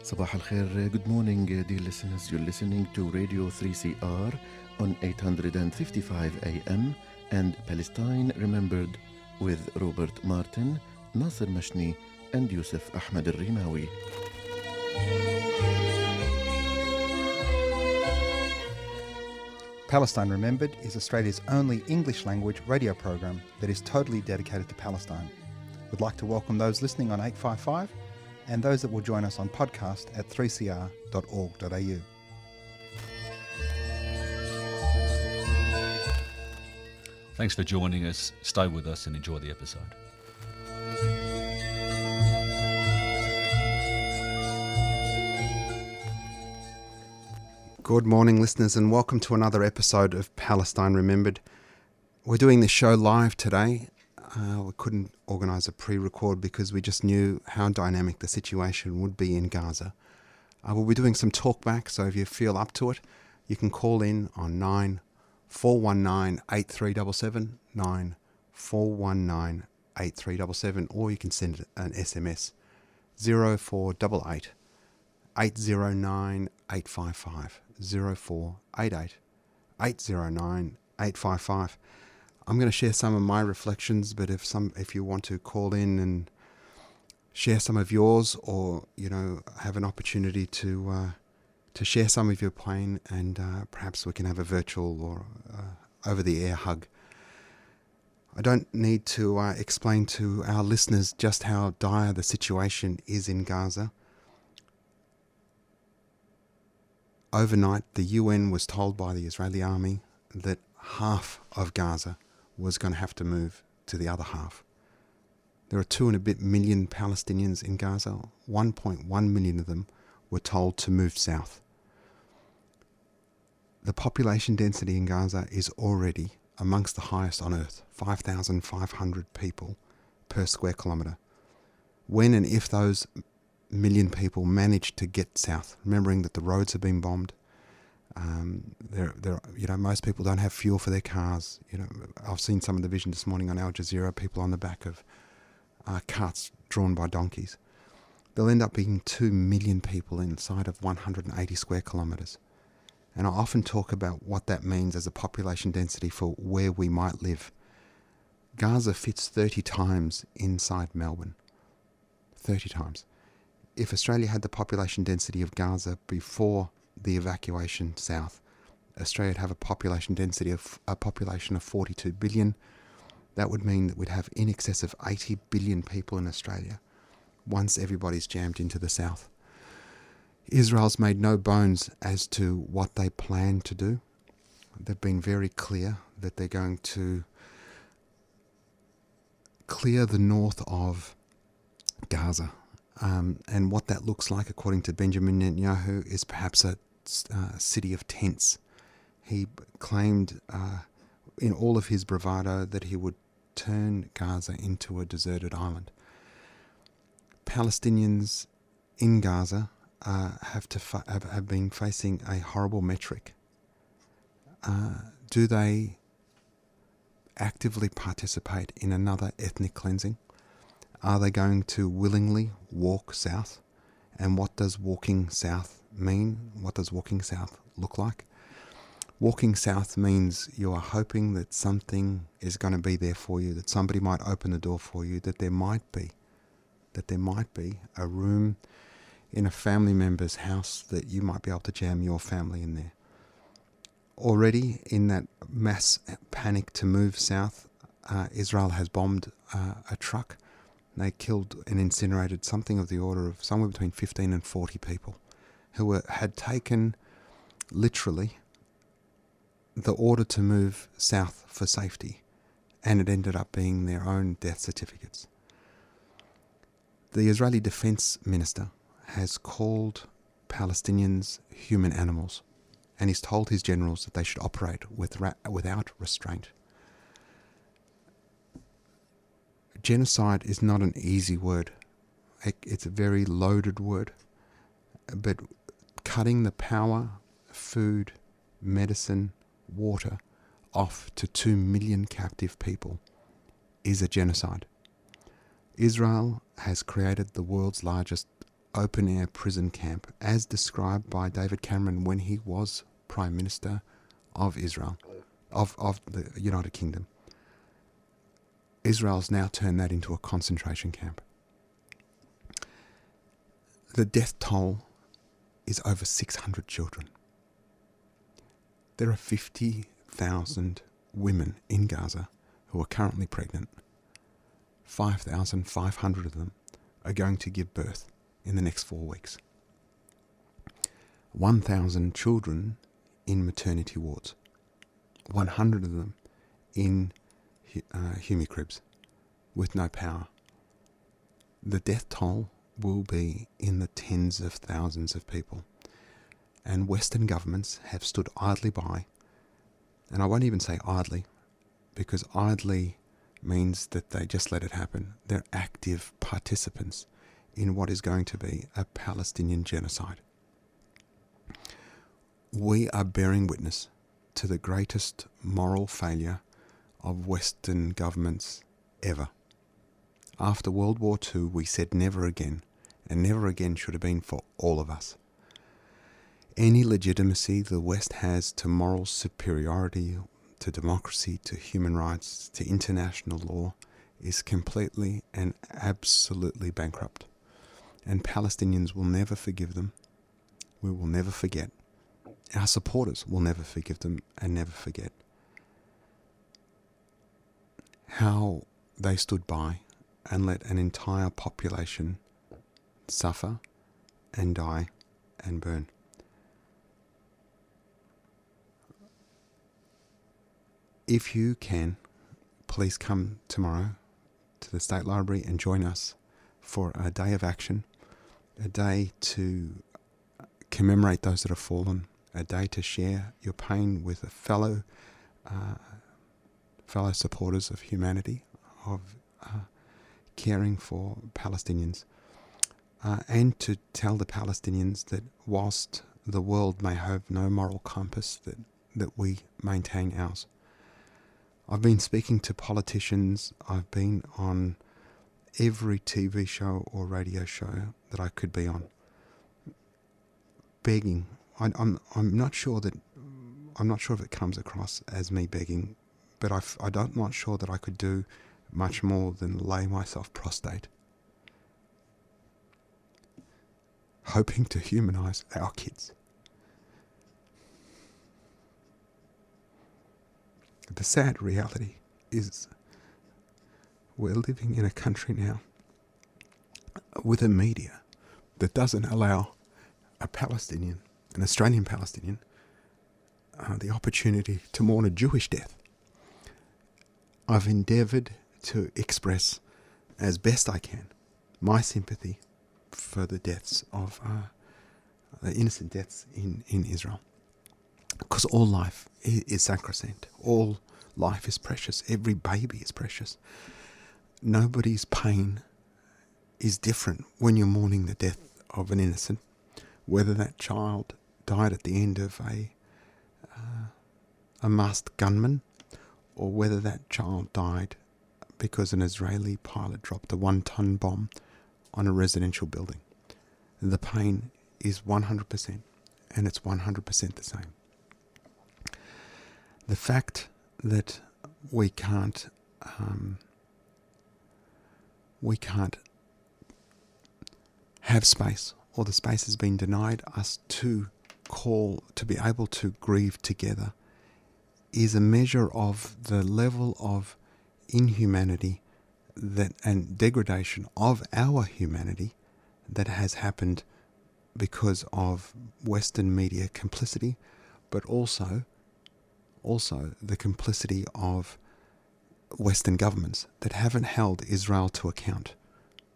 Sabah al khair, good morning, dear listeners. You're listening to Radio 3CR on 855 AM and Palestine Remembered with Robert Martin, Nasser Mashni, and Yusuf Ahmed al-Rimawi. Palestine Remembered is Australia's only English-language radio program that is totally dedicated to Palestine. We'd like to welcome those listening on 855 and those that will join us on podcast at 3cr.org.au. Thanks for joining us. Stay with us and enjoy the episode. Good morning, listeners, and welcome to another episode of Palestine Remembered. We're doing this show live today. We couldn't organise a pre-record because we just knew how dynamic the situation would be in Gaza. We'll be doing some talkback, so if you feel up to it, you can call in on 9419-8377, 9419-8377, or you can send an SMS, 0488 809 855, 0488 809 855. I'm going to share some of my reflections, but if you want to call in and share some of yours, or have an opportunity to share some of your pain, and perhaps we can have a virtual or over the air hug. I don't need to explain to our listeners just how dire the situation is in Gaza. Overnight, the UN was told by the Israeli army that half of Gaza was going to have to move to the other half. There are 2 and a bit million Palestinians in Gaza. 1.1 million of them were told to move south. The population density in Gaza is already amongst the highest on earth, 5,500 people per square kilometre. When and if those million people manage to get south, remembering that the roads have been bombed, most people don't have fuel for their cars. I've seen some of the vision this morning on Al Jazeera, people on the back of carts drawn by donkeys. There'll end up being 2 million people inside of 180 square kilometres. And I often talk about what that means as a population density for where we might live. Gaza fits 30 times inside Melbourne. 30 times. If Australia had the population density of Gaza before the evacuation south, Australia would have a population density of 42 billion. That would mean that we'd have in excess of 80 billion people in Australia once everybody's jammed into the south. Israel's made no bones as to what they plan to do. They've been very clear that they're going to clear the north of Gaza. And what that looks like, according to Benjamin Netanyahu, is perhaps a city of tents. He claimed in all of his bravado that he would turn Gaza into a deserted island. Palestinians in Gaza have been facing a horrible metric. Do they actively participate in another ethnic cleansing? Are they going to willingly walk south? And what does walking south mean? What does walking south look like? Walking south means you are hoping that something is going to be there for you, that somebody might open the door for you, that there might be a room in a family member's house that you might be able to jam your family in there. Already in that mass panic to move south, Israel has bombed a truck. They killed and incinerated something of the order of somewhere between 15 and 40 people who had taken literally the order to move south for safety, and it ended up being their own death certificates. The Israeli Defense Minister has called Palestinians human animals, and he's told his generals that they should operate without restraint. Genocide is not an easy word. It's a very loaded word. But cutting the power, food, medicine, water off to 2 million captive people is a genocide. Israel has created the world's largest open-air prison camp as described by David Cameron when he was Prime Minister of Israel, of the United Kingdom. Israel's now turned that into a concentration camp. The death toll is over 600 children. There are 50,000 women in Gaza who are currently pregnant. 5,500 of them are going to give birth in the next 4 weeks. 1,000 children in maternity wards. 100 of them in humicribs with no power. The death toll will be in the tens of thousands of people. And Western governments have stood idly by, and I won't even say idly, because idly means that they just let it happen. They're active participants in what is going to be a Palestinian genocide. We are bearing witness to the greatest moral failure of Western governments ever. After World War II, we said never again, and never again should have been for all of us. Any legitimacy the West has to moral superiority, to democracy, to human rights, to international law is completely and absolutely bankrupt. And Palestinians will never forgive them. We will never forget. Our supporters will never forgive them and never forget how they stood by and let an entire population suffer and die and burn. If you can, please come tomorrow to the State Library and join us for a day of action, a day to commemorate those that have fallen, a day to share your pain with a fellow supporters of humanity, of caring for Palestinians, and to tell the Palestinians that whilst the world may have no moral compass, that we maintain ours. I've been speaking to politicians. I've been on every TV show or radio show that I could be on, begging. I'm not sure if it comes across as me begging, but I'm not sure that I could do much more than lay myself prostrate, hoping to humanize our kids. The sad reality is we're living in a country now with a media that doesn't allow a Palestinian, an Australian Palestinian, the opportunity to mourn a Jewish death. I've endeavoured to express as best I can my sympathy for the deaths of the innocent deaths in Israel. Because all life is sacrosanct. All life is precious. Every baby is precious. Nobody's pain is different when you're mourning the death of an innocent, whether that child died at the end of a masked gunman, or whether that child died because an Israeli pilot dropped a 1-ton bomb on a residential building. The pain is 100%, and it's 100% the same. The fact that we can't have space, or the space has been denied us to be able to grieve together, is a measure of the level of inhumanity and degradation of our humanity that has happened because of Western media complicity, but also the complicity of Western governments that haven't held Israel to account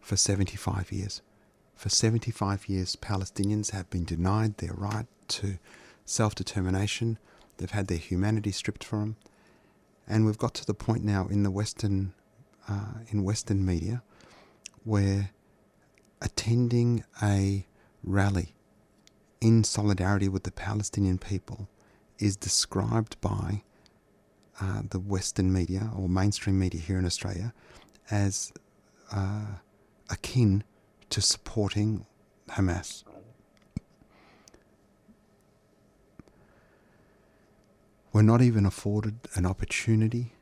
for 75 years. For 75 years, Palestinians have been denied their right to self-determination. They've had their humanity stripped from them. And we've got to the point now in the Western media where attending a rally in solidarity with the Palestinian people is described by the Western media or mainstream media here in Australia as akin to supporting Hamas. We're not even afforded an opportunity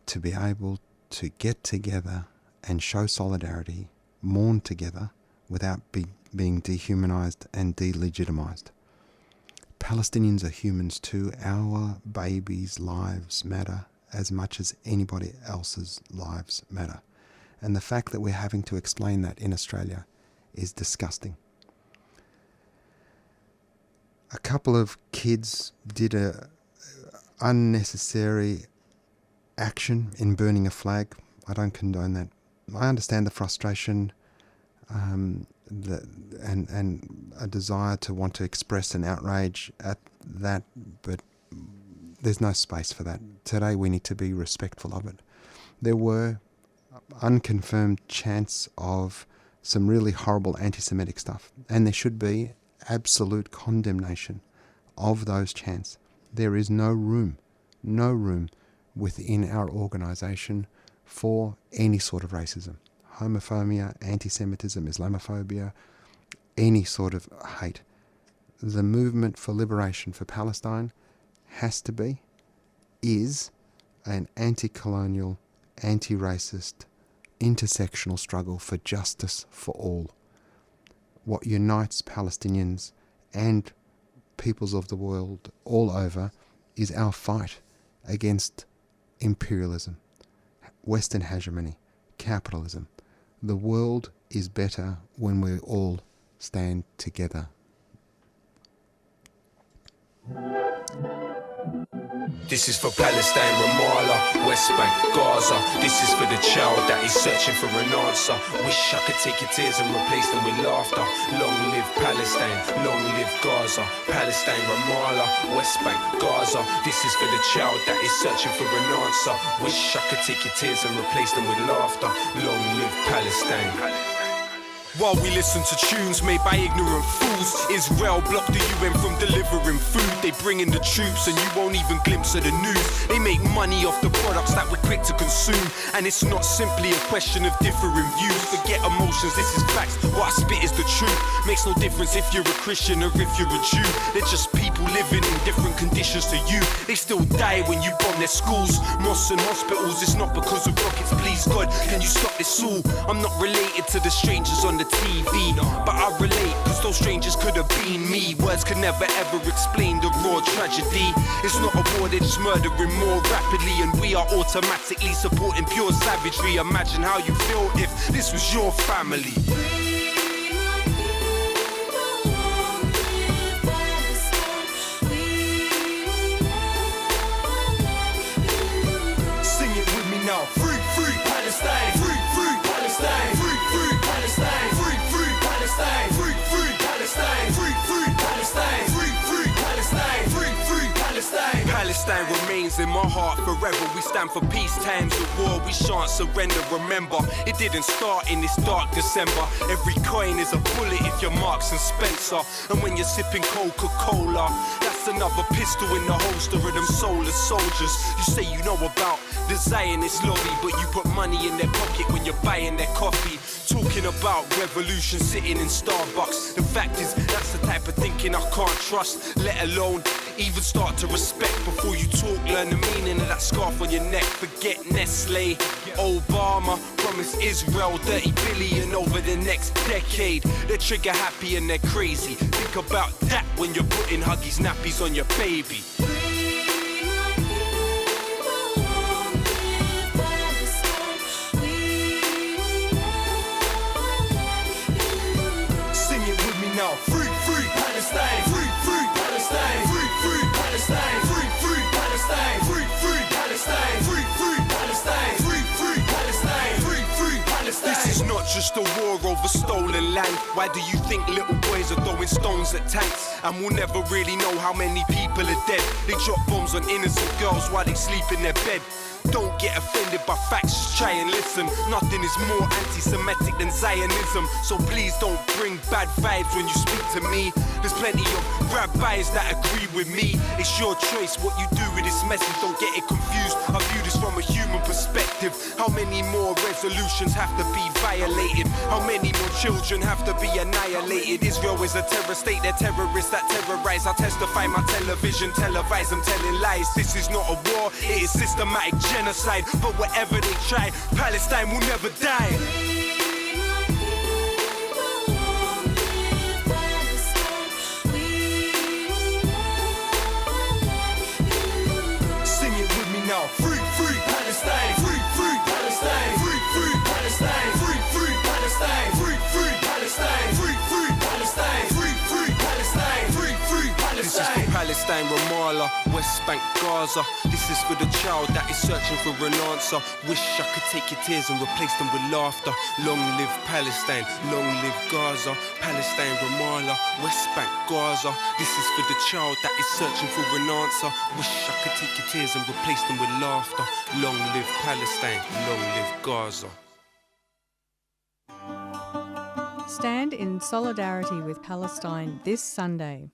to be able to get together and show solidarity, mourn together, without being dehumanized and delegitimized. Palestinians are humans too. Our babies' lives matter as much as anybody else's lives matter. And the fact that we're having to explain that in Australia is disgusting. A couple of kids did a unnecessary action in burning a flag. I don't condone that. I understand the frustration and a desire to want to express an outrage at that, but there's no space for that. Today we need to be respectful of it. There were unconfirmed chants of some really horrible anti-Semitic stuff, and there should be absolute condemnation of those chants. There is no room within our organisation for any sort of racism, homophobia, anti-Semitism, Islamophobia, any sort of hate. The movement for liberation for Palestine is an anti-colonial, anti-racist, intersectional struggle for justice for all. What unites Palestinians and peoples of the world all over is our fight against imperialism, Western hegemony, capitalism. The world is better when we all stand together. This is for Palestine, Ramallah, West Bank, Gaza. This is for the child that is searching for an answer. Wish I could take your tears and replace them with laughter. Long live Palestine, long live Gaza. Palestine, Ramallah, West Bank, Gaza. This is for the child that is searching for an answer. Wish I could take your tears and replace them with laughter. Long live Palestine. While we listen to tunes made by ignorant fools, Israel blocked the UN from delivering food. They bring in the troops and you won't even glimpse of the news. They make money off the products that we're quick to consume. And it's not simply a question of differing views. Forget emotions, this is facts. What I spit is the truth. Makes no difference if you're a Christian or if you're a Jew. They're just people living in different conditions to you. They still die when you bomb their schools, mosques and hospitals. It's not because of rockets, please God, can you stop this all? I'm not related to the strangers on the TV, but I relate, cause those strangers could have been me. Words could never ever explain the raw tragedy. It's not a war, they're just murdering more rapidly, and we are automatically supporting pure savagery. Imagine how you feel if this was your family. Sing it with me now. Free, free Palestine. Free, free Palestine. Free, free Palestine. Free, free Palestine. Free, free Palestine. Free, free Palestine. Free, free Palestine. Free, free Palestine. Palestine remains in my heart forever. We stand for peace, times of war. We shan't surrender. Remember, it didn't start in this dark December. Every coin is a bullet if you're Marks and Spencer. And when you're sipping Coca-Cola, that's another pistol in the holster of them soulless soldiers. You say you know about the Zionist lobby, but you put money in their pocket when you're buying their coffee. Talking about revolution sitting in Starbucks. The fact is, that's the type of thinking I can't trust, let alone even start to respect. Before you talk, learn the meaning of that scarf on your neck. Forget Nestle. Obama promised Israel 30 billion over the next decade. They're trigger happy and they're crazy. Think about that when you're putting Huggies nappies on your baby. Now. Free, free Palestine. Free, free Palestine. Free, free Palestine. Free, free Palestine. Free, free Palestine. Free, free Palestine. Free, free Palestine. Free, free Palestine. This is not just a war over stolen land. Why do you think little boys are throwing stones at tanks? And we'll never really know how many people are dead. They drop bombs on innocent girls while they sleep in their bed. Don't get offended by facts, just try and listen. Nothing is more anti-Semitic than Zionism. So please don't bring bad vibes when you speak to me. There's plenty of rabbis that agree with me. It's your choice what you do with this message, don't get it confused. I view this from a human perspective. perspective. How many more resolutions have to be violated? How many more children have to be annihilated? Israel is a terror state, they're terrorists that terrorize. I testify my television, televise, I'm telling lies. This is not a war, it is systematic genocide. But whatever they try, Palestine will never die. Sing it with me now. Free, free Palestine. Free, free Palestine. Free, free Palestine. Free, free Palestine. Free, free Palestine. Free, free Palestine. Free, free Palestine. Free, free Palestine. This is for Palestine, Ramallah, West Bank, Gaza. This is for the child that is searching for an answer. Wish I could take your tears and replace them with laughter. Long live Palestine, long live Gaza. Palestine, Ramallah, West Bank, Gaza. This is for the child that is searching for an answer. Wish I could take your tears and replace them with laughter. Long live Palestine, long live Gaza. Stand in solidarity with Palestine this Sunday.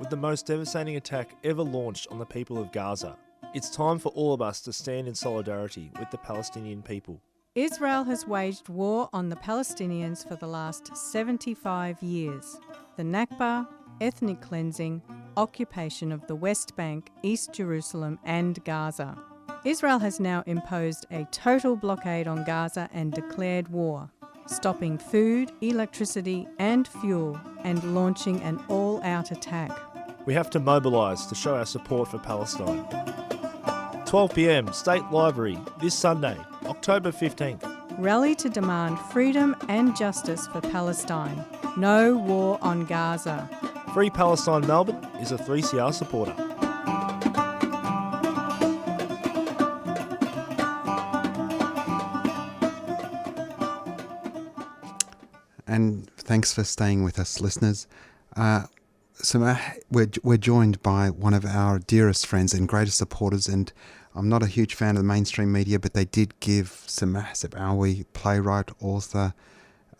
With the most devastating attack ever launched on the people of Gaza, it's time for all of us to stand in solidarity with the Palestinian people. Israel has waged war on the Palestinians for the last 75 years. The Nakba, ethnic cleansing, occupation of the West Bank, East Jerusalem and Gaza. Israel has now imposed a total blockade on Gaza and declared war, stopping food, electricity and fuel and launching an all-out attack. We have to mobilise to show our support for Palestine. 12 p.m, State Library, this Sunday, October 15th. Rally to demand freedom and justice for Palestine. No war on Gaza. Free Palestine Melbourne is a 3CR supporter. And thanks for staying with us, listeners. Samah, we're joined by one of our dearest friends and greatest supporters, and I'm not a huge fan of the mainstream media, but they did give Samah Sabawi, playwright, author,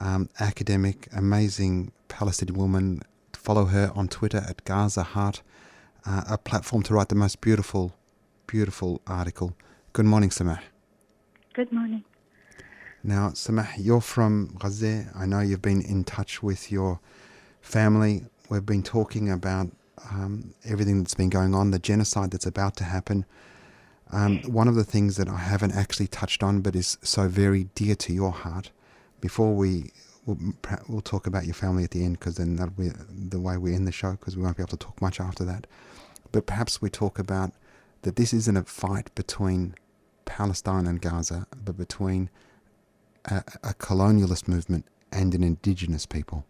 academic, amazing Palestinian woman, follow her on Twitter at Gaza Heart, a platform to write the most beautiful, beautiful article. Good morning, Samah. Good morning. Now, Samah, you're from Gaza. I know you've been in touch with your family. We've been talking about everything that's been going on, the genocide that's about to happen. One of the things that I haven't actually touched on but is so very dear to your heart, before we'll talk about your family at the end, because then that'll be the way we end the show, because we won't be able to talk much after that. But perhaps we talk about that this isn't a fight between Palestine and Gaza, but between a colonialist movement and an indigenous people.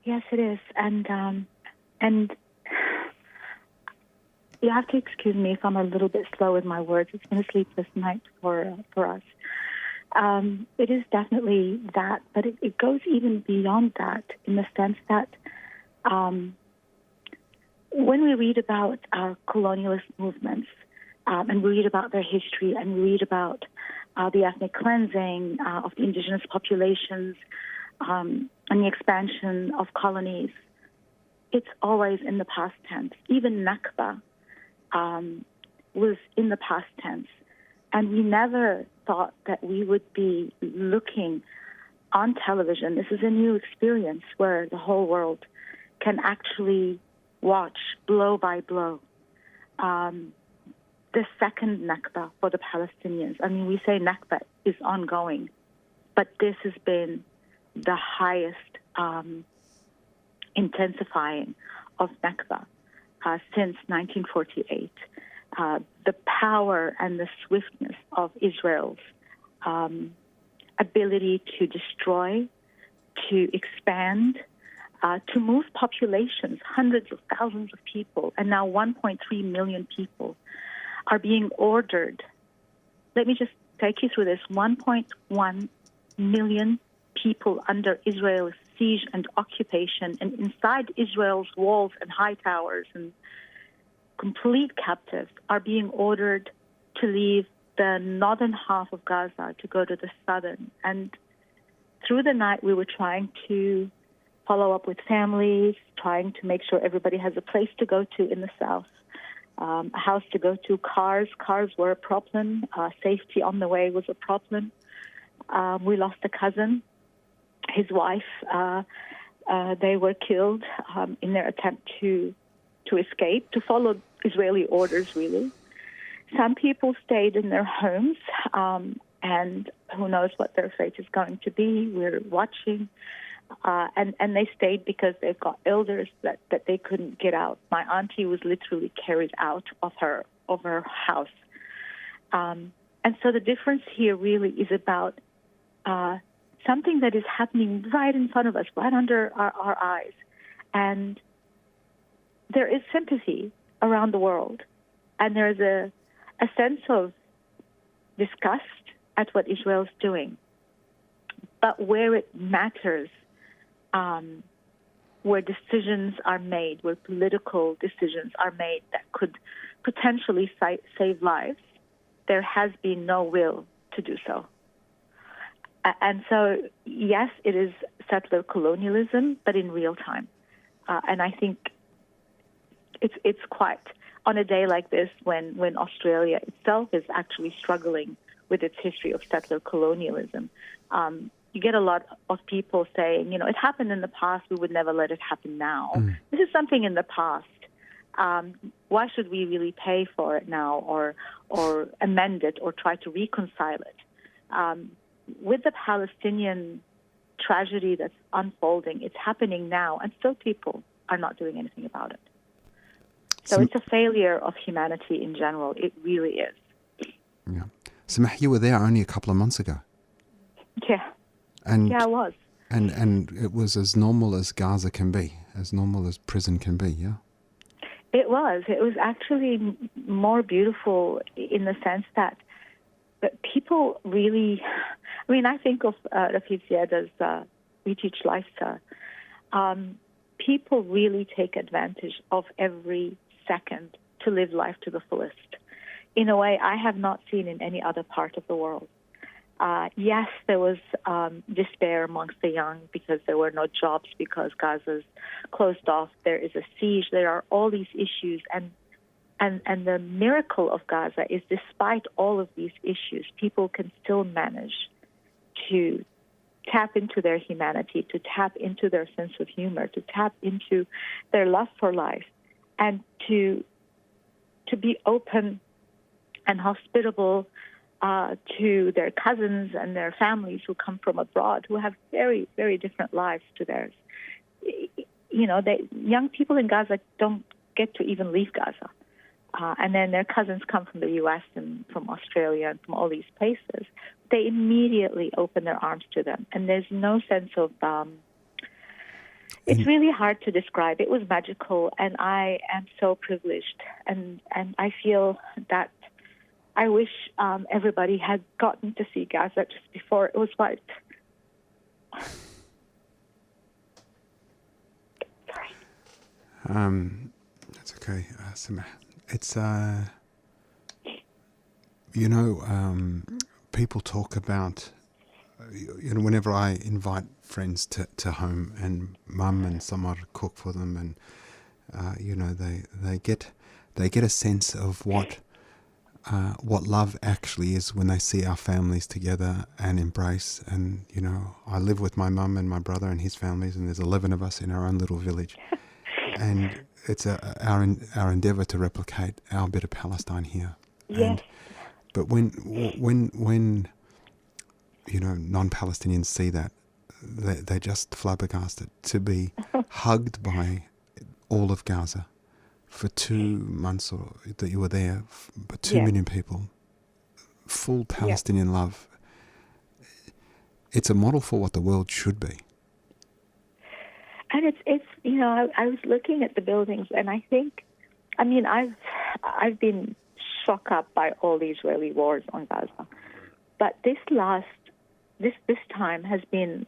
Yes, it is, and you have to excuse me if I'm a little bit slow with my words. It's been a sleepless night for us. It is definitely that, but it goes even beyond that, in the sense that when we read about colonialist movements, and we read about their history, and we read about the ethnic cleansing of the indigenous populations, and the expansion of colonies, it's always in the past tense. Even Nakba was in the past tense. And we never thought that we would be looking on television. This is a new experience where the whole world can actually watch blow by blow the second Nakba for the Palestinians. I mean, we say Nakba is ongoing, but this has been the highest intensifying of Nakba since 1948. The power and the swiftness of Israel's ability to destroy, to expand, to move populations, hundreds of thousands of people, and now 1.3 million people are being ordered. Let me just take you through this. 1.1 million people under Israel's siege and occupation, and inside Israel's walls and high towers, and complete captives, are being ordered to leave the northern half of Gaza to go to the southern. And through the night, we were trying to follow up with families, trying to make sure everybody has a place to go to in the south. a house to go to, cars. Cars were a problem. Safety on the way was a problem. We lost a cousin, his wife. They were killed in their attempt to escape, to follow Israeli orders, really. Some people stayed in their homes, and who knows what their fate is going to be. We're watching. And they stayed because they've got elders that they couldn't get out. My auntie was literally carried out of her house. And so the difference here really is about something that is happening right in front of us, right under our eyes. And there is sympathy around the world. And there's a sense of disgust at what Israel's doing. But where it matters, where decisions are made, where political decisions are made that could potentially save lives, there has been no will to do so. And so, yes, it is settler colonialism, but in real time. And I think it's quite, on a day like this, when Australia itself is actually struggling with its history of settler colonialism, you get a lot of people saying, it happened in the past, we would never let it happen now. This is something in the past. Why should we really pay for it now or amend it or try to reconcile it? With the Palestinian tragedy that's unfolding, it's happening now, and still people are not doing anything about it. So it's a failure of humanity in general. It really is. Yeah. Samah, you were there only a couple of months ago. Yeah. Yeah, I was. And it was as normal as Gaza can be, as normal as prison can be, yeah? It was. It was actually more beautiful in the sense that people really... I think of Rafid Ziada's We Teach Life, Sir. People really take advantage of every second to live life to the fullest in a way I have not seen in any other part of the world. Yes, there was despair amongst the young because there were no jobs, because Gaza's closed off. There is a siege. There are all these issues. And the miracle of Gaza is, despite all of these issues, people can still manage to tap into their humanity, to tap into their sense of humor, to tap into their love for life, and to be open and hospitable to their cousins and their families who come from abroad, who have very, very different lives to theirs. Young people in Gaza don't get to even leave Gaza. And then their cousins come from the U.S. and from Australia and from all these places. They immediately open their arms to them. And there's no sense of... it's really hard to describe. It was magical, and I am so privileged. And I feel that I wish everybody had gotten to see Gaza just before it was wiped. Sorry. That's okay, Samah. It's, people talk about, whenever I invite friends to home and mum and Samar cook for them, and, they get a sense of what love actually is when they see our families together and embrace. And, I live with my mum and my brother and his families, and there's 11 of us in our own little village. And it's our endeavour to replicate our bit of Palestine here. Yes. But when non-Palestinians see that, they're just flabbergasted to be hugged by all of Gaza for 2 months or that you were there, but 2 million people, full Palestinian love. It's a model for what the world should be. And it's I was looking at the buildings, and I think, I've been shocked up by all the Israeli wars on Gaza, but this time has been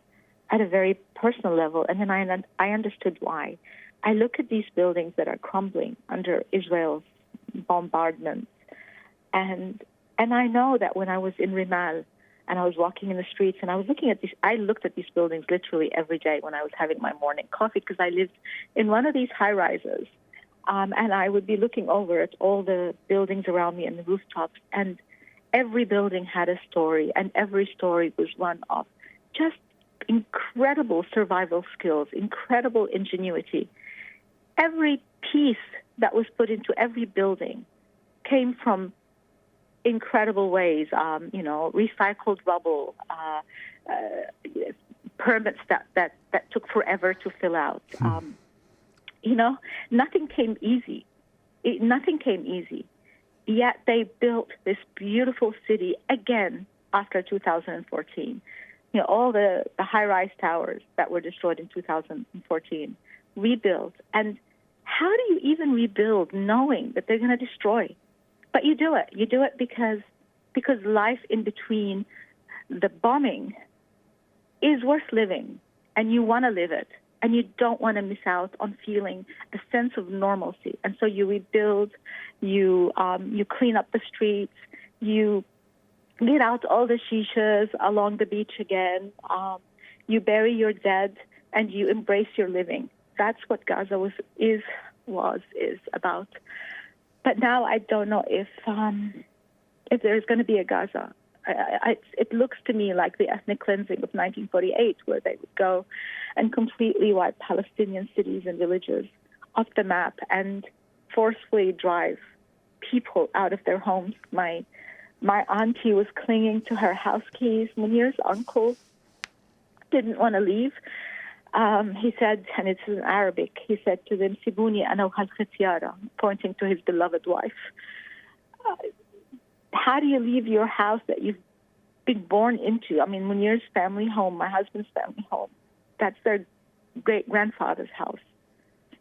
at a very personal level, and then I understood why. I look at these buildings that are crumbling under Israel's bombardments, and I know that when I was in Rimal, and I was walking in the streets, and I looked at these buildings literally every day when I was having my morning coffee, because I lived in one of these high-rises And I would be looking over at all the buildings around me and the rooftops, and every building had a story, and every story was one of just incredible survival skills, incredible ingenuity. Every piece that was put into every building came from incredible ways, recycled rubble, permits that took forever to fill out. Nothing came easy. Nothing came easy. Yet they built this beautiful city again after 2014. All the high-rise towers that were destroyed in 2014, rebuilt. And how do you even rebuild knowing that they're going to destroy? But you do it. You do it because life in between the bombing is worth living, and you want to live it, and you don't want to miss out on feeling a sense of normalcy. And so you rebuild, you clean up the streets, you get out all the shishas along the beach again, you bury your dead, and you embrace your living. That's what Gaza is about. But now I don't know if there's going to be a Gaza. It looks to me like the ethnic cleansing of 1948, where they would go and completely wipe Palestinian cities and villages off the map and forcefully drive people out of their homes. My auntie was clinging to her house keys. Munir's uncle didn't want to leave. He said, and it's in Arabic, he said to them, Sibuni ana khatiyara, pointing to his beloved wife. How do you leave your house that you've been born into? I mean, Munir's family home, my husband's family home, that's their great-grandfather's house.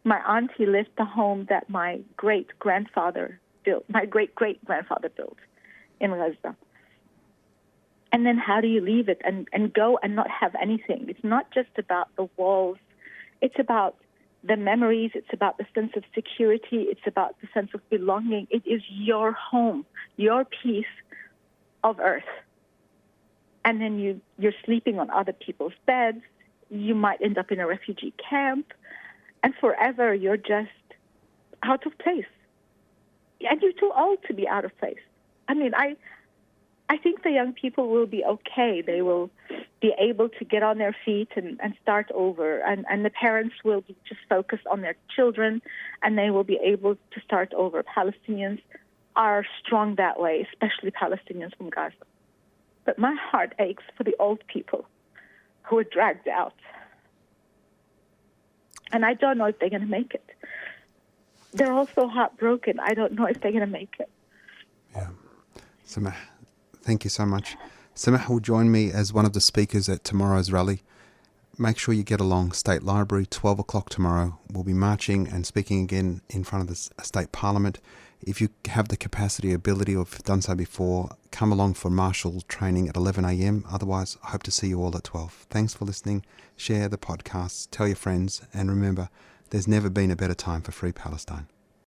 My auntie left the home that my great-grandfather built, my great-great-grandfather built in Gaza. And then how do you leave it and go and not have anything? It's not just about the walls. It's about the memories. It's about the sense of security. It's about the sense of belonging. It is your home, your piece of earth. And then you're sleeping on other people's beds. You might end up in a refugee camp. And forever you're just out of place. And you're too old to be out of place. I mean, I think the young people will be okay. They will be able to get on their feet and start over. And the parents will be just focused on their children, and they will be able to start over. Palestinians are strong that way, especially Palestinians from Gaza. But my heart aches for the old people who are dragged out. And I don't know if they're going to make it. They're also heartbroken. I don't know if they're going to make it. Yeah. Samah, thank you so much. Samah will join me as one of the speakers at tomorrow's rally. Make sure you get along. State Library, 12 o'clock tomorrow. We'll be marching and speaking again in front of the State Parliament. If you have the capacity, ability, or have done so before, come along for martial training at 11 a.m. Otherwise, I hope to see you all at 12. Thanks for listening. Share the podcasts, tell your friends, and remember, there's never been a better time for Free Palestine.